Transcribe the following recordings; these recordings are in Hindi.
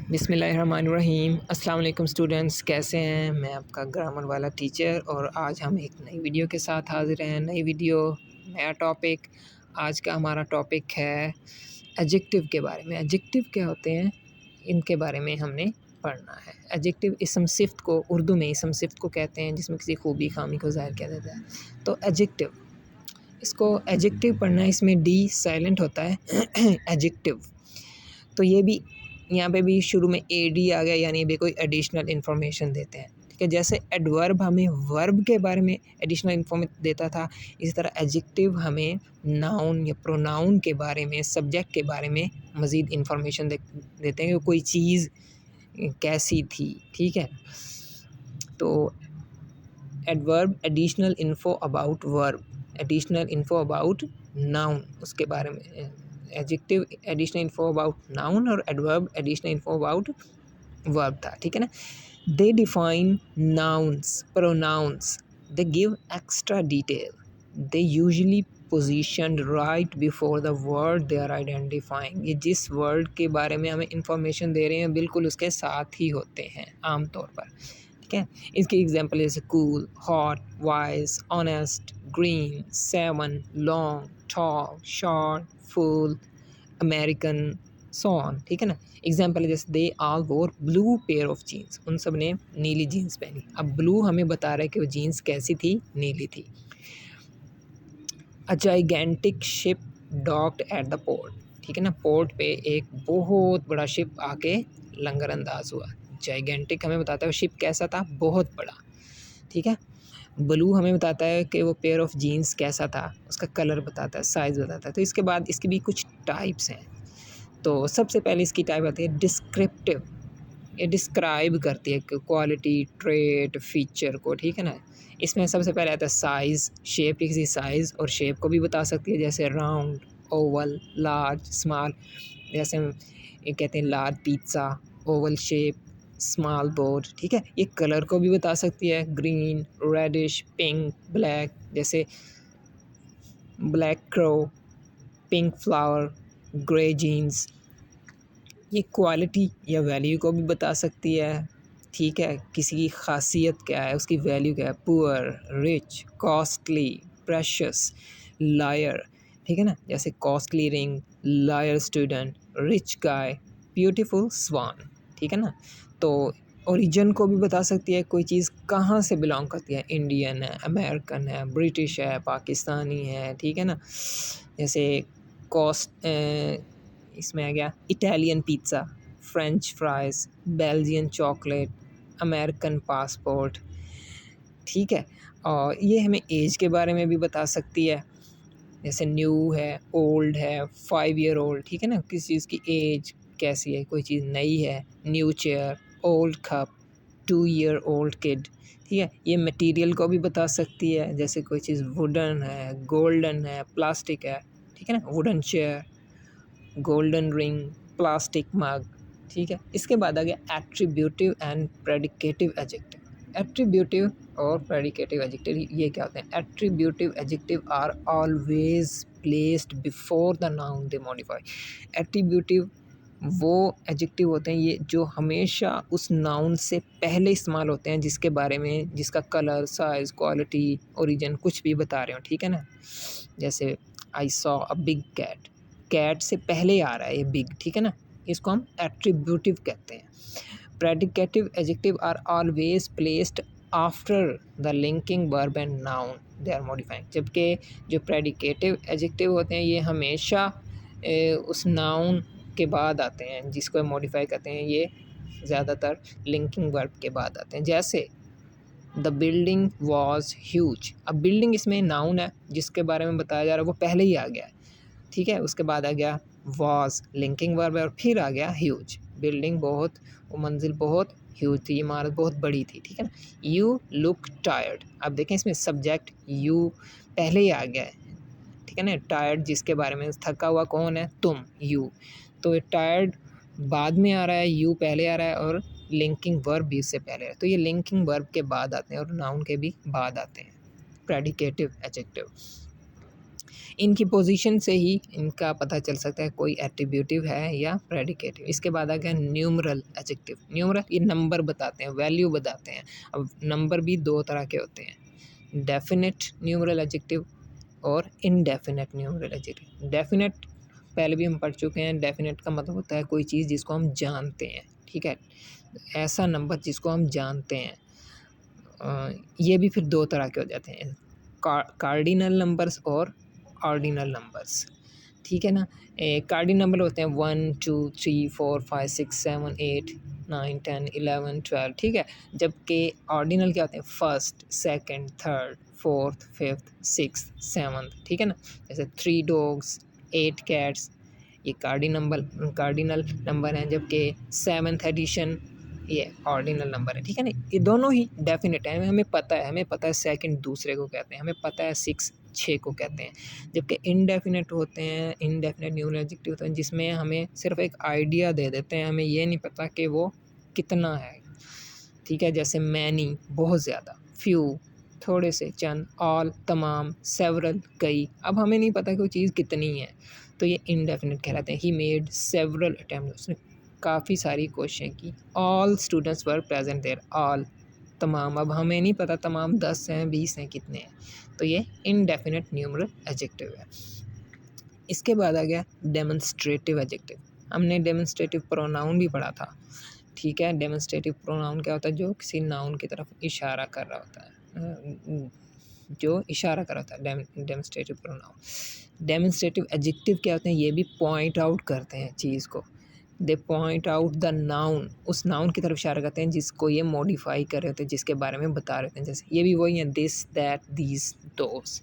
बिस्मिल्लाहिर्रहमानिर्रहीम। अस्सलाम वालेकुम स्टूडेंट्स, कैसे हैं? मैं आपका ग्रामर वाला टीचर और आज हम एक नई वीडियो के साथ हाज़िर हैं। नई वीडियो, नया टॉपिक। आज का हमारा टॉपिक है एडजेक्टिव के बारे में। एडजेक्टिव क्या होते हैं, इनके बारे में हमने पढ़ना है। एडजेक्टिव इसम सिफ़त को, उर्दू में इसम सिफ़त को कहते हैं जिसमें किसी खूबी खामी को ज़ाहिर किया जाता है। तो एडजेक्टिव, इसको एडजेक्टिव पढ़ना है, इसमें डी साइलेंट होता है एडजेक्टिव। तो ये भी यहाँ पे भी शुरू में एडी आ गया, यानी भी कोई एडिशनल इन्फॉर्मेशन देते हैं। ठीक है, जैसे एडवर्ब हमें वर्ब के बारे में एडिशनल इन्फॉर्मेशन देता था, इसी तरह एडजेक्टिव हमें नाउन या प्रोनाउन के बारे में, सब्जेक्ट के बारे में मज़ीद इन्फॉर्मेशन देते हैं कि कोई चीज़ कैसी थी। ठीक है, तो adverb additional info about verb, additional info about noun, उसके बारे में। Adjective additional info about noun और adverb additional info about verb था। ठीक है ना। They define nouns, pronouns, they give extra detail, they usually positioned right before the word they are identifying. ये जिस वर्ड के बारे में हमें इंफॉर्मेशन दे रहे हैं बिल्कुल उसके साथ ही होते हैं आमतौर पर। ठीक है, इसकी एग्जांपल जैसे cool, hot, wise, honest, green, seven, long, tall, short, full, American, so on. ठीक है ना। एग्जाम्पल है जैसे they all wore blue pair of jeans, उन सब ने नीली जीन्स पहनी। अब ब्लू हमें बता रहा है कि वो जीन्स कैसी थी, नीली थी। A gigantic ship docked at the port. ठीक है ना, पोर्ट पे एक बहुत बड़ा शिप आके लंगर अंदाज हुआ। जाइगेंटिक हमें बताता है वो शिप कैसा था, बहुत बड़ा। ठीक है, ब्लू हमें बताता है कि वो पेयर ऑफ जीन्स कैसा था, उसका कलर बताता है, साइज़ बताता है। तो इसके बाद इसकी भी कुछ टाइप्स हैं। तो सबसे पहले इसकी टाइप आती है डिस्क्रिप्टिव, ये डिस्क्राइब करती है क्वालिटी, ट्रेट, फीचर को। ठीक है ना। इसमें सबसे पहले आता है साइज़, शेप, किसी साइज़ और शेप को भी बता सकती है, जैसे राउंड, ओवल, लार्ज, स्मॉल। जैसे हम ये कहते हैं large pizza, oval shape, small board. ठीक है, ये कलर को भी बता सकती है, ग्रीन, रेडिश, पिंक, ब्लैक, जैसे black crow, pink flower, grey jeans. ये क्वालिटी या वैल्यू को भी बता सकती है। ठीक है, किसी की खासियत क्या है, उसकी वैल्यू क्या है, poor, rich, costly, precious, liar. ठीक है ना, जैसे costly ring, liar student, rich guy, beautiful swan. ठीक है ना। तो ओरिजिन को भी बता सकती है, कोई चीज़ कहाँ से बिलोंग करती है, इंडियन है, अमेरिकन है, ब्रिटिश है, पाकिस्तानी है। ठीक है ना। जैसे कॉस्ट, इसमें आ गया Italian pizza, French fries, Belgian chocolate, American passport. ठीक है, और ये हमें एज के बारे में भी बता सकती है, जैसे न्यू है, ओल्ड है, 5 ईयर ओल्ड। ठीक है ना, किसी चीज़ की एज कैसी है, कोई चीज़ नई है, new chair, old cup, 2 year old kid. ठीक है, ये मटेरियल को भी बता सकती है, जैसे कोई चीज़ वुडन है, गोल्डन है, प्लास्टिक है। ठीक है ना, wooden chair, golden ring, plastic mug. ठीक है, इसके बाद आ गया attributive and predicative adjective. Attributive और प्रेडिकेटिव एडजेक्टिव ये क्या होते हैं? Attributive adjective are always placed before the noun they modify. Attributive वो एडजेक्टिव होते हैं ये जो हमेशा उस नाउन से पहले इस्तेमाल होते हैं, जिसके बारे में, जिसका कलर, साइज़, क्वालिटी, ओरिजिन कुछ भी बता रहे हो। ठीक है ना। जैसे I saw a big cat, cat से पहले आ रहा है ये बिग। ठीक है ना, इसको हम एट्रीब्यूटिव कहते हैं। Predicative adjective are always placed after the linking verb and noun they are modifying. जबकि जो प्रेडिकेटिव एडजेक्टिव होते हैं ये हमेशा उस नाउन के बाद आते हैं, जिसको मॉडिफाई करते हैं, ये ज़्यादातर लिंकिंग वर्ब के बाद आते हैं। जैसे द बिल्डिंग वॉज ह्यूज। अब बिल्डिंग इसमें नाउन है, जिसके बारे में बताया जा रहा है वो पहले ही आ गया है। ठीक है, उसके बाद आ गया वॉज, लिंकिंग वर्ब है, और फिर आ गया ह्यूज। बिल्डिंग बहुत, वो मंजिल बहुत ह्यूज थी, इमारत बहुत बड़ी थी। ठीक है ना। यू लुक टायर्ड, अब देखें इसमें सब्जेक्ट यू पहले ही आ गया है। ठीक है ना। टायर्ड जिसके बारे में, थका हुआ कौन है, तुम, यू। तो टायर्ड बाद में आ रहा है, यू पहले आ रहा है, और लिंकिंग वर्ब भी इससे पहले है। तो ये लिंकिंग वर्ब के बाद आते हैं और नाउन के भी बाद आते हैं, प्रेडिकेटिव एडजेक्टिव। इनकी पोजीशन से ही इनका पता चल सकता है कोई एट्रीब्यूटिव है या प्रेडिकेटिव। इसके बाद आ गया न्यूमरल एडजेक्टिव। न्यूमरल ये नंबर बताते हैं, वैल्यू बताते हैं। अब नंबर भी दो तरह के होते हैं, डेफिनेट न्यूमरल एडजेक्टिव और इनडेफिनेट न्यूमरल एडजेक्टिव। डेफिनेट पहले भी हम पढ़ चुके हैं। डेफिनेट का मतलब होता है कोई चीज़ जिसको हम जानते हैं, ठीक है, ऐसा नंबर जिसको हम जानते हैं। ये भी फिर दो तरह के हो जाते हैं, कार्डिनल नंबर्स और ऑर्डिनल नंबर्स, ठीक है ना। कार्डिनल नंबर होते हैं 1 2 3 4 5 6 7 8 9 10 11 12, ठीक है। जबकि ऑर्डिनल क्या होते हैं, first, second, third, fourth, fifth, six, seventh, ठीक है ना। जैसे 3 डॉग्स, 8 कैट्स, ये कार्डिनल नंबर हैं। जबकि सेवन्थ एडिशन ये ऑर्डिनल नंबर है, ठीक है ना। ये दोनों ही डेफिनेट है, हमें पता है सेकंड दूसरे को कहते हैं, हमें पता है सिक्स छः को कहते हैं। जबकि इनडेफिनेट होते हैं, इनडेफिनेट न्यूमरल एडजेक्टिव होते हैं जिसमें हमें सिर्फ एक आइडिया दे देते हैं, हमें ये नहीं पता कि वो कितना है, ठीक है। जैसे मैनी बहुत ज़्यादा, फ्यू थोड़े से, चंद, ऑल तमाम, सेवरल कई। अब हमें नहीं पता कि वो चीज़ कितनी है, तो ये इनडेफिनेट कहलाते हैं। ही मेड सेवरल अटेम्प्ट, उसने काफ़ी सारी कोशिशें की। All students were present there, all तमाम। अब हमें नहीं पता तमाम 10 हैं 20 हैं कितने हैं, तो ये इनडेफिनेट न्यूमरल एडजेक्टिव है। इसके बाद आ गया डेमोन्स्ट्रेटिव एडजेक्टिव। हमने डेमोन्स्ट्रेटिव प्रोनाउन भी पढ़ा था, ठीक है। डेमोन्स्ट्रेटिव प्रोनाउन क्या होता है, जो किसी नाउन की तरफ इशारा कर रहा होता है, जो इशारा कर रहा होता है, डेमोन्स्ट्रेटिव प्रोनाउन। डेमोन्स्ट्रेटिव एडजेक्टिव क्या होते हैं, ये भी पॉइंट आउट करते हैं चीज़ को। दे पॉइंट आउट द नाउन, उस नाउन की तरफ इशारा करते हैं जिसको ये मॉडिफाई कर रहे होते हैं, जिसके बारे में बता रहे होते हैं। जैसे ये भी वही है, this, that, these, those.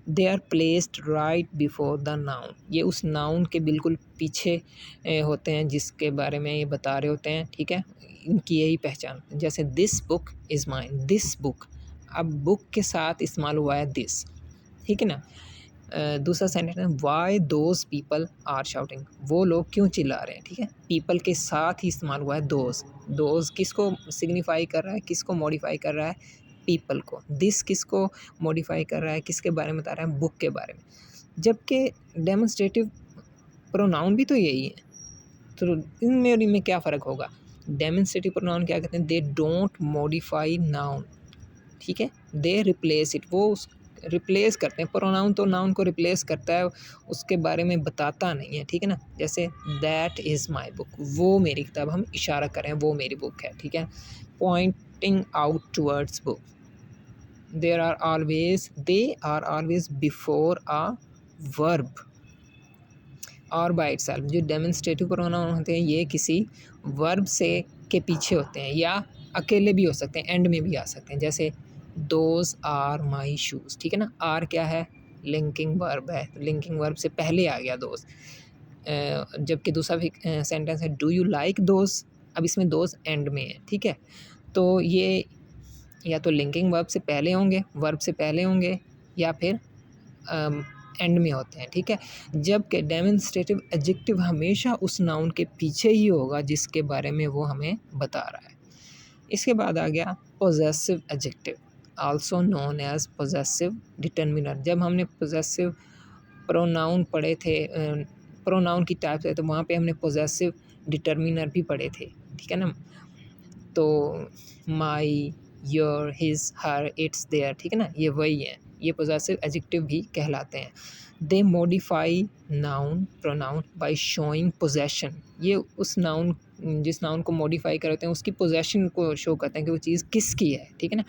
They are placed right before the noun, ये उस नाउन के बिल्कुल पीछे होते हैं जिसके बारे में ये बता रहे होते हैं, ठीक है। इनकी यही पहचान। जैसे this book is mine, this book, अब बुक के साथ इस्तेमाल हुआ है दिस, ठीक है ना। दूसरा सेंटेंस है, why those people are shouting, वो लोग क्यों चिल्ला रहे हैं, ठीक है। पीपल के साथ ही इस्तेमाल हुआ है दोज। दोज किसको सिग्निफाई कर रहा है, किसको मॉडिफाई कर रहा है, पीपल को। दिस किसको मॉडिफाई कर रहा है, किसके बारे में बता रहा है, बुक के बारे में। जबकि डेमोन्स्ट्रेटिव प्रोनाउन भी तो यही है, तो इनमें और इनमें क्या फ़र्क होगा। डेमोन्स्ट्रेटिव प्रोनाउन क्या कहते हैं, दे डोंट मॉडिफाई नाउन, ठीक है, दे रिप्लेस इट, वो उस रिप्लेस करते हैं। प्रोनाउन तो नाउन को रिप्लेस करता है, उसके बारे में बताता नहीं है, ठीक है ना। जैसे दैट इज़ माई बुक, वो मेरी किताब, हम इशारा करें वो मेरी बुक है, ठीक है। Pointing out towards book. they are always before a verb और बाय इटसेल्फ। जो डेमोन्स्ट्रेटिव प्रोनाउन होते हैं ये किसी वर्ब से के पीछे होते हैं, या अकेले भी हो सकते हैं, एंड में भी आ सकते हैं। जैसे दोज आर माई शूज़, ठीक है ना। आर क्या है, लिंकिंग वर्ब है, लिंकिंग वर्ब से पहले आ गया दोज। जबकि दूसरा भी सेंटेंस है, डू यू लाइक दोज, अब इसमें दोज एंड में है, ठीक है। तो ये या तो लिंकिंग वर्ब से पहले होंगे, वर्ब से पहले होंगे, या फिर एंड में होते हैं, ठीक है। जबकि डेमोन्स्ट्रेटिव एडजेक्टिव हमेशा उस नाउन के पीछे ही होगा जिसके बारे में वो हमें बता रहा है। इसके बाद आ गया possessive adjective, also known as possessive determiner. जब हमने पोजेसिव प्रोनाउन पढ़े थे, प्रोनाउन की टाइप है, तो वहाँ पे हमने पोजेसिव डिटर्मिनर भी पढ़े थे, ठीक है ना। तो my, your, his, her, its, their, ठीक है ना, ये वही है, ये पोजेसिव एडजेक्टिव भी कहलाते हैं। They modify noun pronoun by showing possession, ये उस नाउन, जिस नाउन को मॉडिफाई करते हैं उसकी पोजेशन को शो करते हैं कि वो चीज़ किसकी है, ठीक है ना।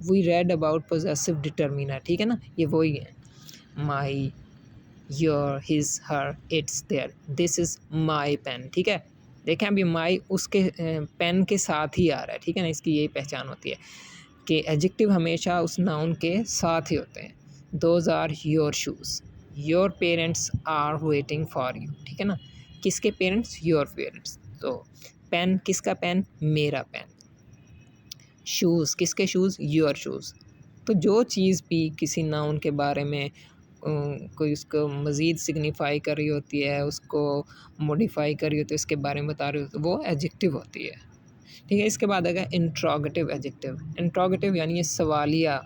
We read about possessive determiner, ठीक है ना, ये वही है। My, your, his, her, its, their, this is my pen, ठीक है। देखें अभी माई उसके पेन के साथ ही आ रहा है, ठीक है ना, इसकी यही पहचान होती है कि एडजेक्टिव हमेशा उस नाउन के साथ ही होते हैं। Those are your shoes, your parents are waiting for you, ठीक है ना। किसके पेरेंट्स, योर पेरेंट्स। तो पेन किसका पेन, मेरा पेन। शूज़ किसके शूज़, योर शूज़। तो जो चीज़ भी किसी नाउन के बारे में कोई उसको मज़ीद सिग्निफाई कर रही होती है, उसको मॉडिफाई कर रही होती है, उसके बारे में बता रही होती है, वो एडजेक्टिव होती है, ठीक है। इसके बाद आएगा इंट्रोगेटिव एडजेक्टिव। इंट्रोगेटिव यानी ये सवालिया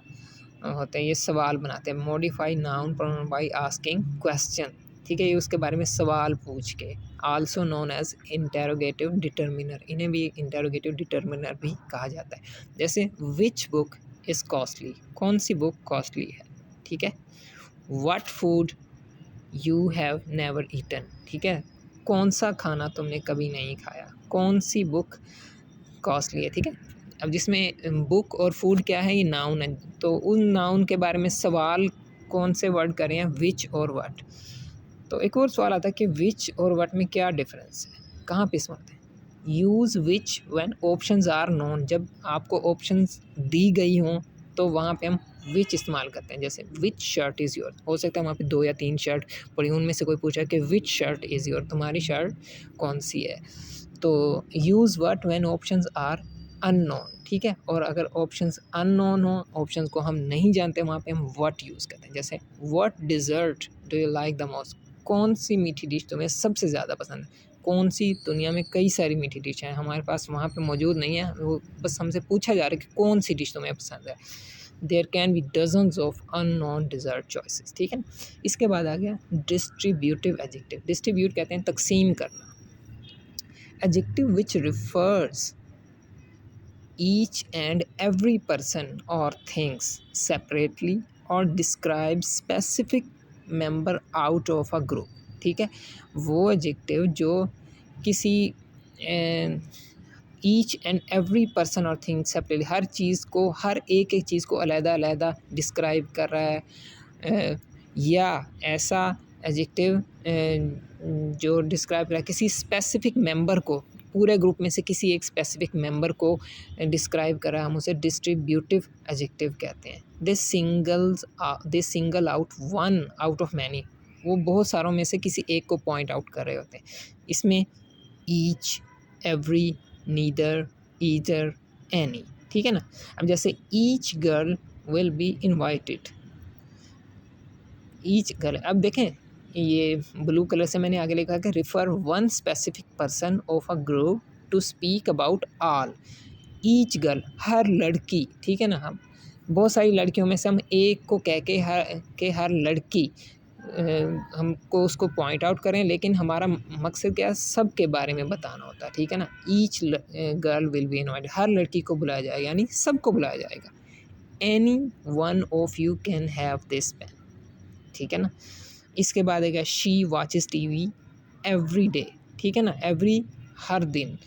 होते हैं, ये सवाल बनाते हैं। Modify noun pronoun by asking question, ठीक है, ये उसके बारे में सवाल पूछ के। Also known as interrogative determiner, इन्हें भी इंटेरोगेटिव डिटर्मिनर भी कहा जाता है। जैसे विच बुक इज़ कॉस्टली, कौन सी बुक कॉस्टली है, ठीक है। What food you have never eaten, ठीक है, कौन सा खाना तुमने कभी नहीं खाया, कौन सी बुक कॉस्टली है, ठीक है। अब जिसमें बुक और फूड क्या है, ये नाउन है, तो उन नाउन के बारे में सवाल कौन से वर्ड करें हैं, विच और व्हाट। तो एक और सवाल आता है कि विच और व्हाट में क्या डिफरेंस है, कहाँ पे इस्तेमाल है। Use which when options are known, जब आपको ऑप्शंस दी गई हों तो वहाँ पे हम विच इस्तेमाल करते हैं। जैसे विच शर्ट इज़ योर, हो सकता है वहाँ पे 2 या 3 शर्ट पड़ी, उनमें से कोई पूछा कि विच शर्ट इज़ योर, तुम्हारी शर्ट कौन सी है। तो use what when options are unknown, ठीक है। और अगर ऑप्शंस अननोन हो, ऑप्शंस को हम नहीं जानते, वहाँ पे हम व्हाट यूज़ करते हैं। जैसे what dessert do you like the most, कौन सी मीठी डिश तुम्हें सबसे ज़्यादा पसंद है। कौन सी, दुनिया में कई सारी मीठी डिश हैं, हमारे पास वहाँ पे मौजूद नहीं है, वो बस हमसे पूछा जा रहा है कि कौन सी डिश तुम्हें पसंद है। There can be dozens of unknown dessert choices, ठीक है ना। इसके बाद आ गया डिस्ट्रीब्यूटिव एडजेक्टिव। डिस्ट्रीब्यूट कहते हैं तकसीम करना। Adjective which refers each and every person or things separately or describe specific member out of a group, ठीक है। वो एडजेक्टिव जो किसी ईच एंड एवरी पर्सन और थिंग सेपरेटली, हर चीज़ को, हर एक एक चीज़ को अलग-अलग डिस्क्राइब कर रहा है, या ऐसा एडजेक्टिव जो डिस्क्राइब कर रहा है किसी स्पेसिफिक मेंबर को, पूरे ग्रुप में से किसी एक स्पेसिफिक मेंबर को डिस्क्राइब कर रहा है, हम उसे डिस्ट्रीब्यूटिव एडजेक्टिव कहते हैं। They single out one out of many, वो बहुत सारों में से किसी एक को पॉइंट आउट कर रहे होते हैं। इसमें each, every, neither, either, any, ठीक है ना। अब जैसे each girl will B invited, each girl, अब देखें ये ब्लू कलर से मैंने आगे लिखा है कि refer one specific person of a group to speak about all. Each girl, हर लड़की, ठीक है ना। हम बहुत सारी लड़कियों में से हम एक को कह के हर लड़की हमको उसको पॉइंट आउट करें, लेकिन हमारा मकसद क्या है, सब के बारे में बताना होता है, ठीक है ना। Each girl will be invited, हर लड़की को बुलाया जाएगा, यानी सबको बुलाया जाएगा। Any one of you can have this pen, ठीक है ना। इसके बाद है she watches TV every day, ठीक है ना। एवरी, हर दिन,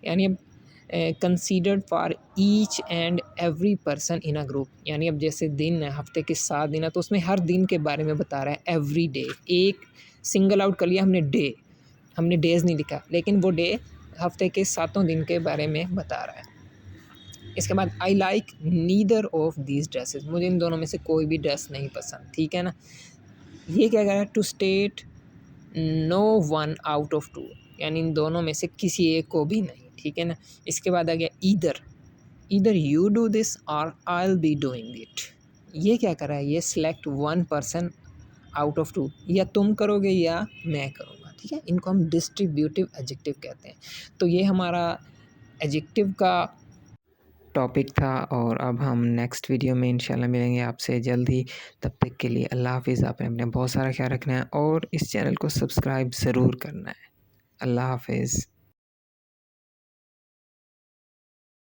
यानी अब considered for each and every person in a group, यानी अब जैसे दिन है, हफ्ते के 7 दिन है, तो उसमें हर दिन के बारे में बता रहा है। एवरी डे, एक सिंगल आउट कर लिया हमने डे, हमने डेज नहीं लिखा, लेकिन वो डे हफ्ते के 7 दिन के बारे में बता रहा है। इसके बाद I like neither of these dresses, मुझे इन दोनों में से कोई भी ड्रेस नहीं पसंद, ठीक है ना। ये क्या कह रहा है, to state no one out of two, यानी इन दोनों में से किसी एक को भी नहीं, ठीक है ना। इसके बाद आ गया either, either you do this or I will be doing it. ये क्या कर रहा है, ये select one person out of two, या तुम करोगे या मैं करूँगा, ठीक है। इनको हम डिस्ट्रीब्यूटिव एडजेक्टिव कहते हैं। तो ये हमारा एडजेक्टिव का टॉपिक था, और अब हम नेक्स्ट वीडियो में इंशाल्लाह मिलेंगे आपसे जल्द ही। तब तक के लिए अल्लाह हाफ़िज़। आपने अपने बहुत सारा ख्याल रखना है और इस चैनल को सब्सक्राइब ज़रूर करना है। अल्लाह हाफ़िज़।